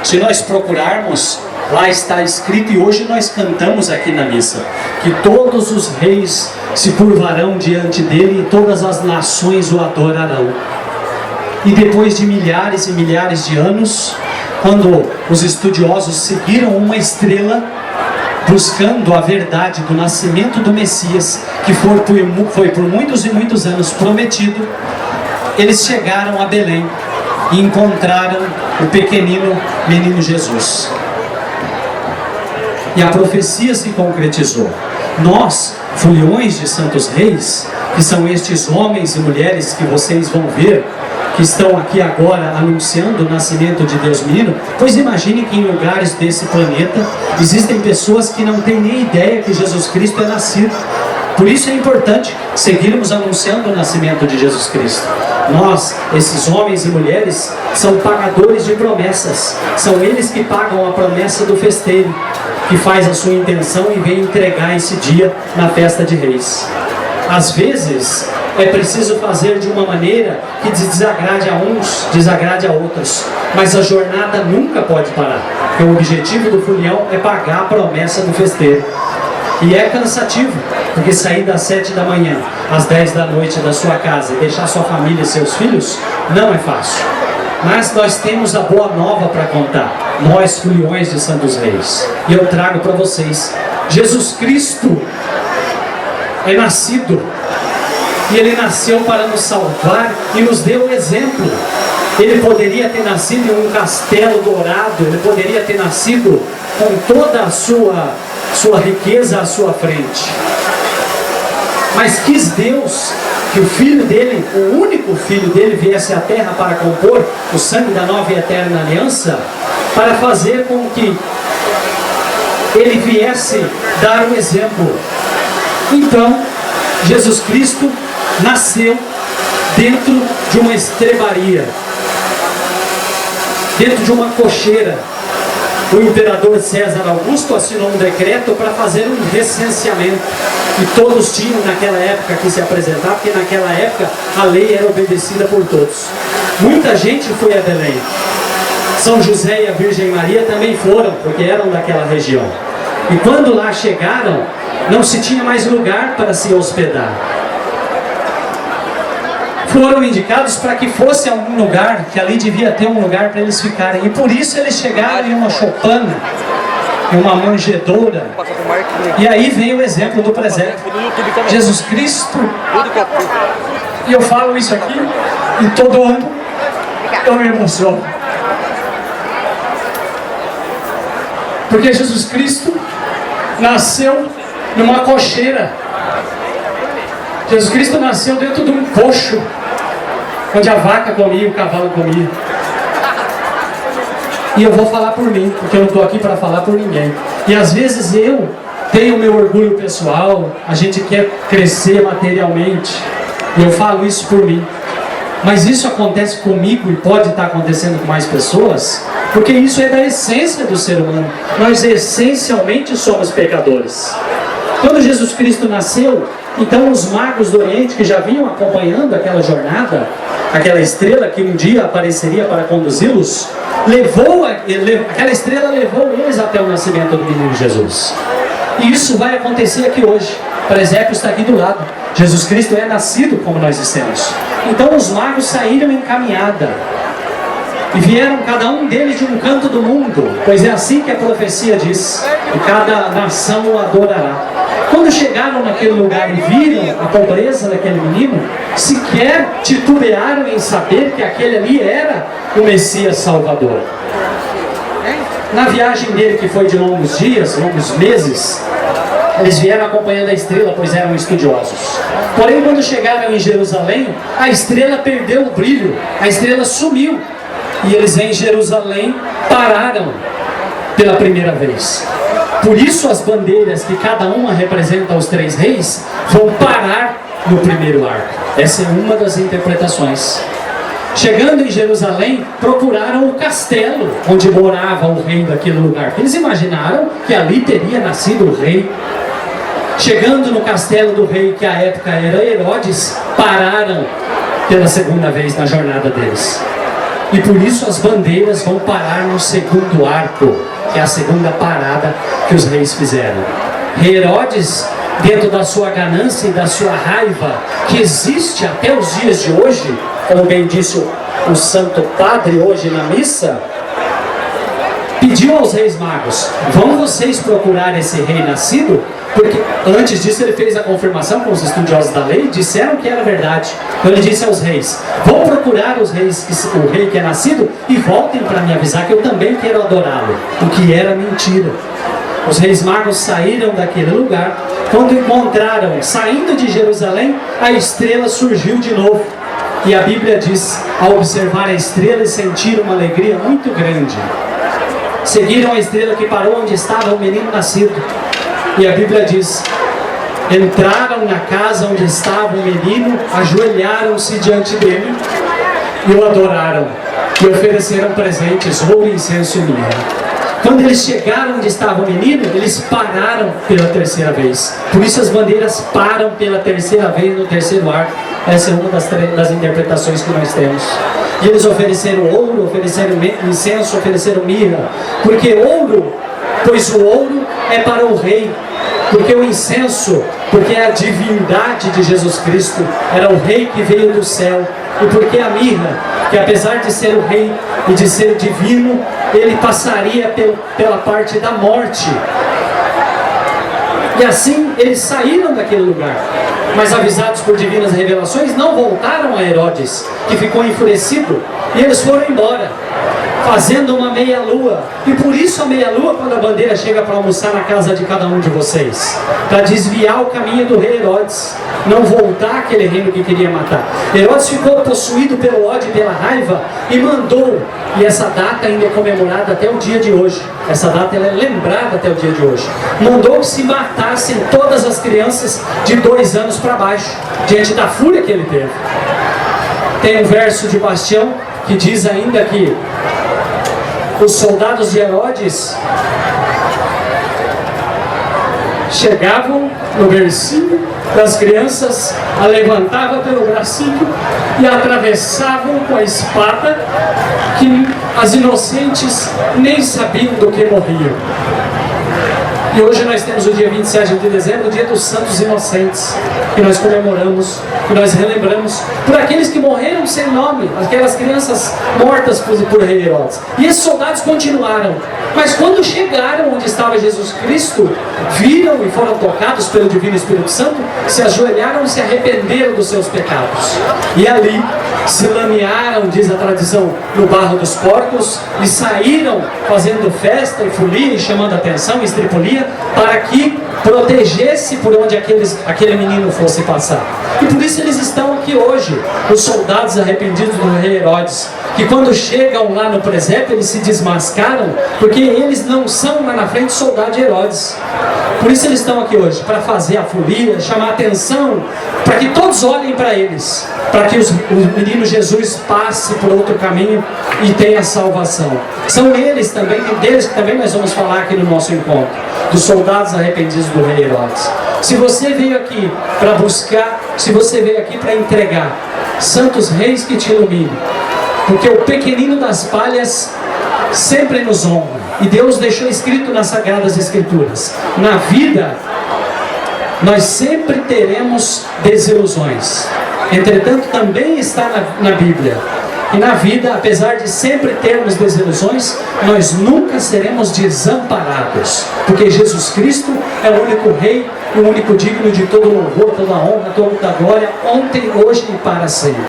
Se nós procurarmos, lá está escrito, e hoje nós cantamos aqui na missa, que todos os reis se curvarão diante dele e todas as nações o adorarão. E depois de milhares e milhares de anos, quando os estudiosos seguiram uma estrela, buscando a verdade do nascimento do Messias, que foi por muitos e muitos anos prometido, eles chegaram a Belém e encontraram o pequenino menino Jesus. E a profecia se concretizou. Nós, foliões de santos reis, que são estes homens e mulheres que vocês vão ver, que estão aqui agora anunciando o nascimento de Deus menino, pois imagine que em lugares desse planeta existem pessoas que não têm nem ideia que Jesus Cristo é nascido. Por isso é importante seguirmos anunciando o nascimento de Jesus Cristo. Nós, esses homens e mulheres, são pagadores de promessas. São eles que pagam a promessa do festeiro, que faz a sua intenção e vem entregar esse dia na festa de reis. Às vezes, é preciso fazer de uma maneira que desagrade a uns, desagrade a outros. Mas a jornada nunca pode parar, porque o objetivo do folião é pagar a promessa do festeiro. E é cansativo, porque sair das 7 da manhã às 10 da noite da sua casa e deixar sua família e seus filhos não é fácil. Mas nós temos a boa nova para contar, nós foliões de Santos Reis. E eu trago para vocês, Jesus Cristo é nascido, e Ele nasceu para nos salvar e nos deu o exemplo. Ele poderia ter nascido em um castelo dourado, Ele poderia ter nascido com toda a sua riqueza à sua frente. Mas quis Deus que o Filho dele, o único Filho dele, viesse à terra para compor o sangue da nova e eterna aliança, para fazer com que Ele viesse dar um exemplo. Então, Jesus Cristo nasceu dentro de uma estrebaria, dentro de uma cocheira. O imperador César Augusto assinou um decreto para fazer um recenseamento, e todos tinham naquela época que se apresentar, porque naquela época a lei era obedecida por todos. Muita gente foi a Belém. São José e a Virgem Maria também foram, porque eram daquela região. E quando lá chegaram, não se tinha mais lugar para se hospedar. Foram indicados para que fosse a um lugar, que ali devia ter um lugar para eles ficarem. E por isso eles chegaram em uma choupana, em uma manjedoura. E aí vem o exemplo do presépio. Jesus Cristo. E eu falo isso aqui, e todo ano eu me emociono. Porque Jesus Cristo nasceu numa cocheira. Jesus Cristo nasceu dentro de um coxo, onde a vaca comia e o cavalo comia. E eu vou falar por mim, porque eu não estou aqui para falar por ninguém. E às vezes eu tenho meu orgulho pessoal, a gente quer crescer materialmente, e eu falo isso por mim. Mas isso acontece comigo e pode estar acontecendo com mais pessoas, porque isso é da essência do ser humano. Nós essencialmente somos pecadores. Quando Jesus Cristo nasceu, então os magos do Oriente, que já vinham acompanhando aquela jornada, aquela estrela que um dia apareceria para conduzi-los, aquela estrela levou eles até o nascimento do menino Jesus. E isso vai acontecer aqui hoje. O presépio está aqui do lado. Jesus Cristo é nascido, como nós dissemos. Então os magos saíram em caminhada e vieram cada um deles de um canto do mundo, pois é assim que a profecia diz, e cada nação o adorará. Quando chegaram naquele lugar e viram a pobreza daquele menino, sequer titubearam em saber que aquele ali era o Messias Salvador. Na viagem dele, que foi de longos dias, longos meses, eles vieram acompanhando a estrela, pois eram estudiosos. Porém, quando chegaram em Jerusalém, a estrela perdeu o brilho, a estrela sumiu. E eles em Jerusalém pararam pela primeira vez. Por isso as bandeiras, que cada uma representa os 3 reis, vão parar no primeiro arco. Essa é uma das interpretações. Chegando em Jerusalém, procuraram o castelo onde morava o rei daquele lugar. Eles imaginaram que ali teria nascido o rei. Chegando no castelo do rei, que à época era Herodes, pararam pela segunda vez na jornada deles. E por isso as bandeiras vão parar no segundo arco, que é a segunda parada que os reis fizeram. Rei Herodes, dentro da sua ganância e da sua raiva, que existe até os dias de hoje, como bem disse o Santo Padre hoje na missa, pediu aos reis magos: vão vocês procurar esse rei nascido? Porque antes disso ele fez a confirmação com os estudiosos da lei, disseram que era verdade. Então ele disse aos reis: vão procurar os reis, o rei que é nascido, e voltem para me avisar que eu também quero adorá-lo. O que era mentira. Os reis magos saíram daquele lugar. Quando encontraram, saindo de Jerusalém, a estrela surgiu de novo. E a Bíblia diz: ao observar a estrela, eles sentiram uma alegria muito grande. Seguiram a estrela que parou onde estava o menino nascido. E a Bíblia diz: entraram na casa onde estava o menino, ajoelharam-se diante dele e o adoraram. E ofereceram presentes, ouro, incenso e mirra. Quando eles chegaram onde estava o menino, eles pararam pela terceira vez. Por isso as bandeiras param pela terceira vez no terceiro arco. Essa é uma das interpretações que nós temos. E eles ofereceram ouro, ofereceram incenso, ofereceram mirra. Porque ouro, pois o ouro é para o rei. Porque o incenso, porque é a divindade de Jesus Cristo, era o rei que veio do céu. E porque a mirra, que apesar de ser o rei e de ser divino, ele passaria pela parte da morte. E assim eles saíram daquele lugar. Mas avisados por divinas revelações, não voltaram a Herodes, que ficou enfurecido, e eles foram embora, fazendo uma meia-lua. E por isso a meia-lua, quando a bandeira chega para almoçar na casa de cada um de vocês, para desviar o caminho do rei Herodes, não voltar àquele reino que queria matar. Herodes ficou possuído pelo ódio e pela raiva e mandou, e essa data ainda é comemorada até o dia de hoje, essa data ela é lembrada até o dia de hoje, mandou que se matassem todas as crianças de 2 anos para baixo, diante da fúria que ele teve. Tem um verso de Bastião que diz ainda que os soldados de Herodes chegavam no bercinho das crianças, a levantavam pelo bracinho e atravessavam com a espada, que as inocentes nem sabiam do que morriam. E hoje nós temos o dia 27 de dezembro, o dia dos Santos Inocentes, que nós comemoramos, que nós relembramos, por aqueles que morreram sem nome, aquelas crianças mortas por rei Herodes. E esses soldados continuaram, mas quando chegaram onde estava Jesus Cristo, viram e foram tocados pelo Divino Espírito Santo, se ajoelharam e se arrependeram dos seus pecados. E ali se lamearam, diz a tradição, no barro dos porcos, e saíram fazendo festa e folia, e chamando atenção, e estripulia, para que protegesse por onde aquele menino fosse passar. E por isso eles estão aqui hoje, os soldados arrependidos do rei Herodes, que quando chegam lá no presépio, eles se desmascaram, porque eles não são lá na frente soldados de Herodes. Por isso eles estão aqui hoje, para fazer a folia, chamar a atenção, para que todos olhem para eles, para que o menino Jesus passe por outro caminho e tenha salvação. São eles também, deles que também nós vamos falar aqui no nosso encontro, dos soldados arrependidos do rei Herodes. Se você veio aqui para buscar, se você veio aqui para entregar, santos reis que te iluminem, porque o pequenino das palhas sempre nos honra. E Deus deixou escrito nas Sagradas Escrituras: na vida nós sempre teremos desilusões. Entretanto, também está na Bíblia. E na vida, apesar de sempre termos desilusões, nós nunca seremos desamparados. Porque Jesus Cristo é o único Rei, e o único digno de todo louvor, toda honra, toda glória, ontem, hoje e para sempre.